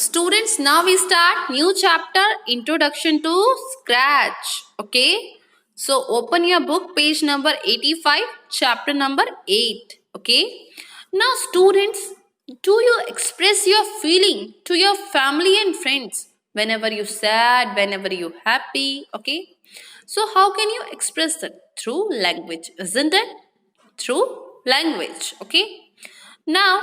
Students, now we start new chapter, Introduction to Scratch. Okay, so open your book, page number 85, chapter number 8. Okay, now students, do you express your feeling to your family and friends whenever you sad, whenever you happy? Okay, so how can you express that? Through language, isn't it? Through language. Okay, now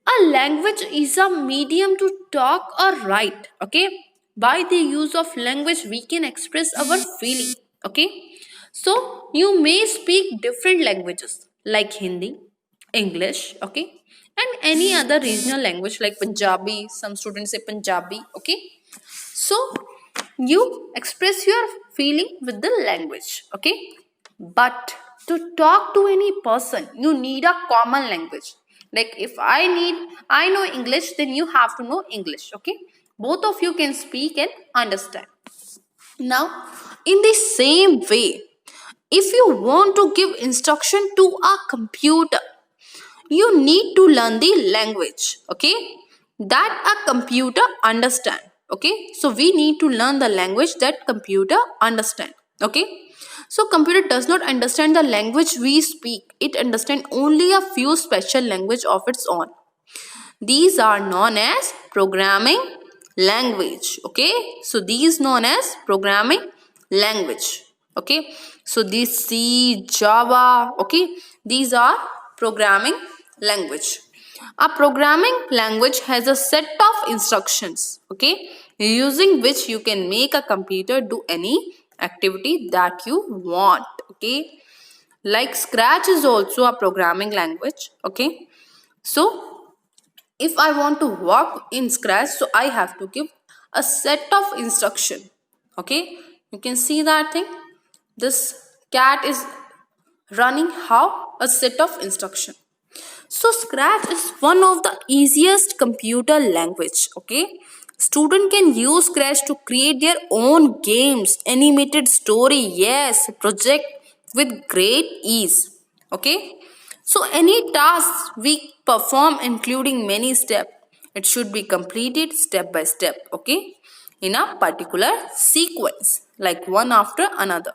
a language is a medium to talk or write. Okay, by the use of language we can express our feeling. Okay, so you may speak different languages like Hindi, English, okay, and any other regional language like Punjabi. Some students say Punjabi. Okay, so you express your feeling with the language. Okay, but to talk to any person you need a common language. Like if I know English, then you have to know English. Okay, both of you can speak and understand. Now in the same way, if you want to give instruction to a computer, you need to learn the language, okay, that a computer understand. Okay, so we need to learn the language that computer understand. Okay, so computer does not understand the language we speak. It understand only a few special language of its own. These are known as programming language. Okay, so these known as programming language. Okay, so these C, Java, okay, these are programming language. A programming language has a set of instructions, okay, using which you can make a computer do any activity that you want. Okay, like Scratch is also a programming language. Okay, so if I want to work in Scratch, so I have to give a set of instruction. Okay, you can see that thing. This cat is running how? A set of instruction. So Scratch is one of the easiest computer language. Okay, student can use Scratch to create their own games, animated story, yes, project with great ease. Okay, so any task we perform including many steps, it should be completed step by step. Okay, in a particular sequence, like one after another.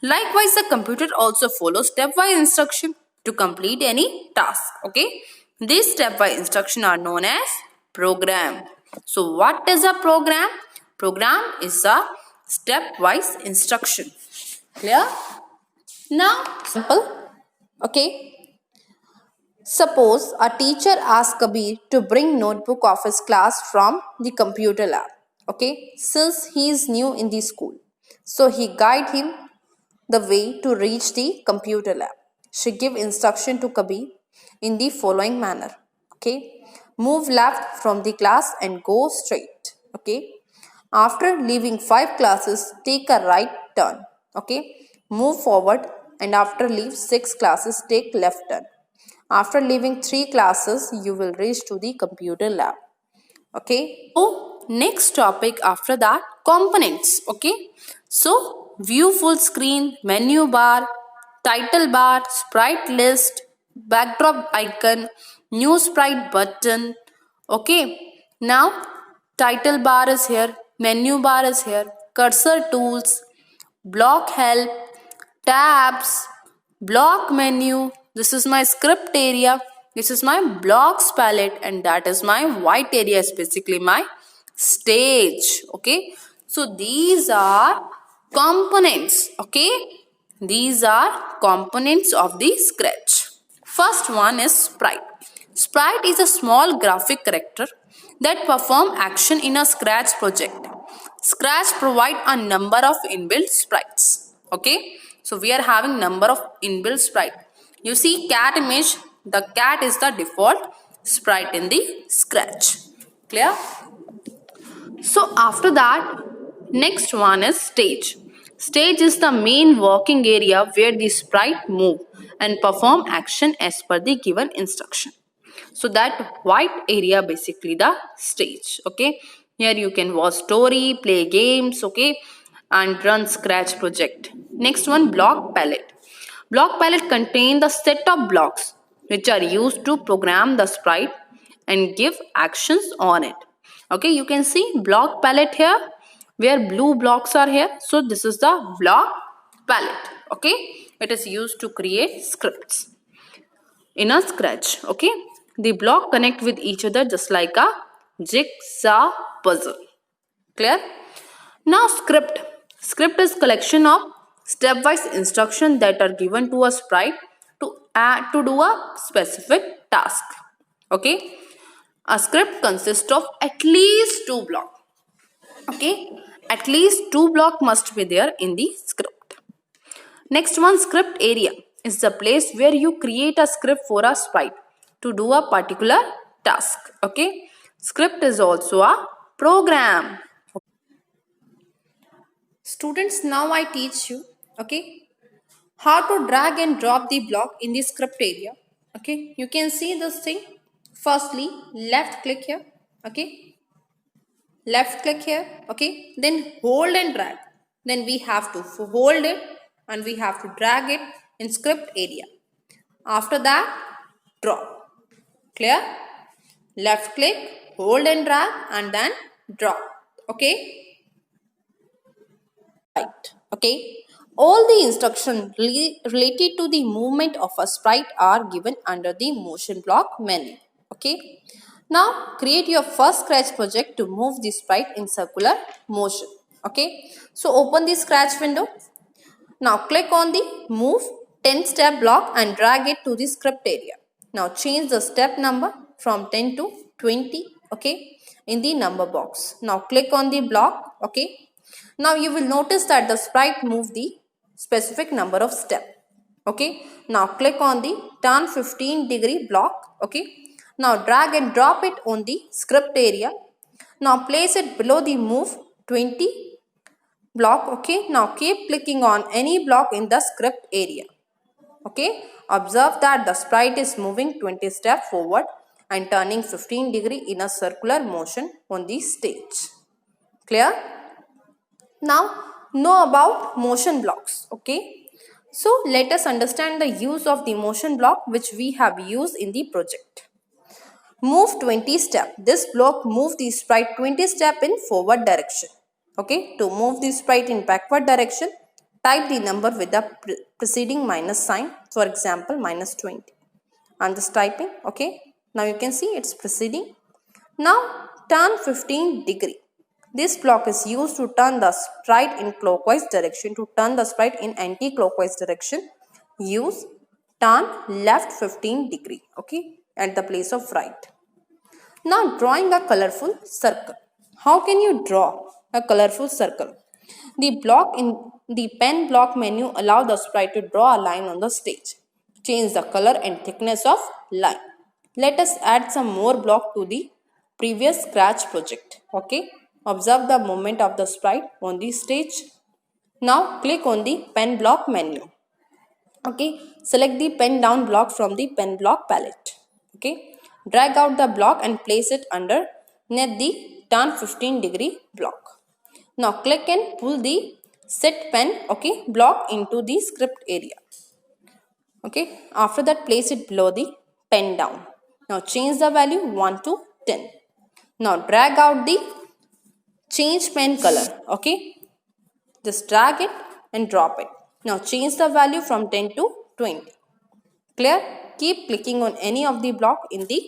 Likewise, the computer also follows stepwise instruction to complete any task. Okay, these stepwise instruction are known as program. So what is a program? Program is a stepwise instruction. Clear? Now simple. Okay, suppose a teacher asks Kabir to bring notebook of his class from the computer lab. Okay, since he is new in the school, so he guide him the way to reach the computer lab. She give instruction to Kabir in the following manner. Okay, move left from the class and go straight. Okay, after leaving 5 classes, take a right turn. Okay, move forward, and after leave 6 classes, take left turn. After leaving 3 classes, you will reach to the computer lab. Okay, so next topic after that, components. Okay, so view full screen, menu bar, title bar, sprite list, backdrop icon, new sprite button. Okay, now title bar is here, menu bar is here, cursor tools, block help, tabs, block menu. This is my script area. This is my blocks palette, and that is my white area, is basically my stage. Okay, so these are components. Okay, these are components of the Scratch. First one is sprite. Sprite is a small graphic character that perform action in a Scratch project. Scratch provide a number of inbuilt sprites. Okay, so we are having number of inbuilt sprite. You see cat image, the cat is the default sprite in the Scratch. Clear? So after that, next one is stage. Stage is the main working area where the sprite move and perform action as per the given instruction. So that white area basically the stage. Okay, here you can watch story, play games, okay, and run Scratch project. Next one, block palette. Block palette contain the set of blocks which are used to program the sprite and give actions on it. Okay, you can see block palette here where blue blocks are here. So this is the block palette. Okay, it is used to create scripts in a Scratch. Okay, the block connect with each other just like a jigsaw puzzle. Clear? Now script. Script is collection of stepwise instructions that are given to a sprite to do a specific task. Okay, a script consists of at least two blocks. Okay, at least two blocks must be there in the script. Next one, script area is the place where you create a script for a sprite to do a particular task. Okay, script is also a program. Students, now I teach you, okay, how to drag and drop the block in the script area. Okay, you can see this thing. Firstly, left click here. Okay, left click here. Okay, then hold and drag. Then we have to hold it and we have to drag it in script area. After that, drop. Clear? Left click, hold and drag, and then drop. Okay. Right. Okay. All the instructions related to the movement of a sprite are given under the motion block menu. Okay. Now create your first Scratch project to move the sprite in circular motion. Okay. So open the Scratch window. Now click on the move 10 step block and drag it to the script area. Now change the step number from 10 to 20. Okay. In the number box. Now click on the block. Okay. Now you will notice that the sprite moved the specific number of steps. Okay. Now click on the turn 15-degree block. Okay. Now drag and drop it on the script area. Now place it below the move 20 block. Okay. Now keep clicking on any block in the script area. Okay. Observe that the sprite is moving 20 steps forward and turning 15-degree in a circular motion on the stage. Clear? Now know about motion blocks. Okay, so let us understand the use of the motion block which we have used in the project. Move 20 step. This block moves the sprite 20 step in forward direction. Okay, to move the sprite in backward direction, type the number with the preceding minus sign. For example, minus 20. I'm just typing. Okay, now you can see it's proceeding. Now turn 15-degree. This block is used to turn the sprite in clockwise direction. To turn the sprite in anti-clockwise direction, use turn left 15-degree. Okay, at the place of right. Now drawing a colorful circle. How can you draw a colorful circle? The block in the pen block menu allow the sprite to draw a line on the stage. Change the color and thickness of line. Let us add some more block to the previous Scratch project. Okay. Observe the movement of the sprite on the stage. Now click on the pen block menu. Okay, select the pen down block from the pen block palette. Okay, drag out the block and place it underneath the turn 15-degree block. Now click and pull the set pen block into the script area. Okay, after that place it below the pen down. Now change the value 1 to 10. Now drag out the change pen color. Okay, just drag it and drop it. Now change the value from 10 to 20. Clear? Keep clicking on any of the block in the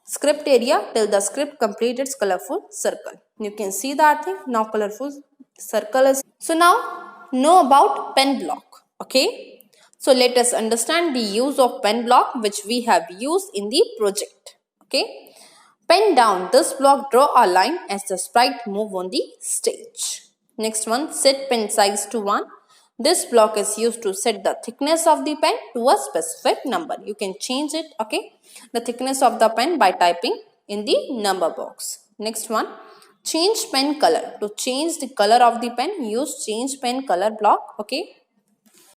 script area till the script completes its colorful circle. You can see that thing. Now colorful circle is. So now know about pen block. Okay, so let us understand the use of pen block which we have used in the project. Okay. Pen down. This block draw a line as the sprite move on the stage. Next one, set pen size to 1. This block is used to set the thickness of the pen to a specific number. You can change it, okay, the thickness of the pen by typing in the number box. Next one, change pen color. To change the color of the pen, use change pen color block, okay.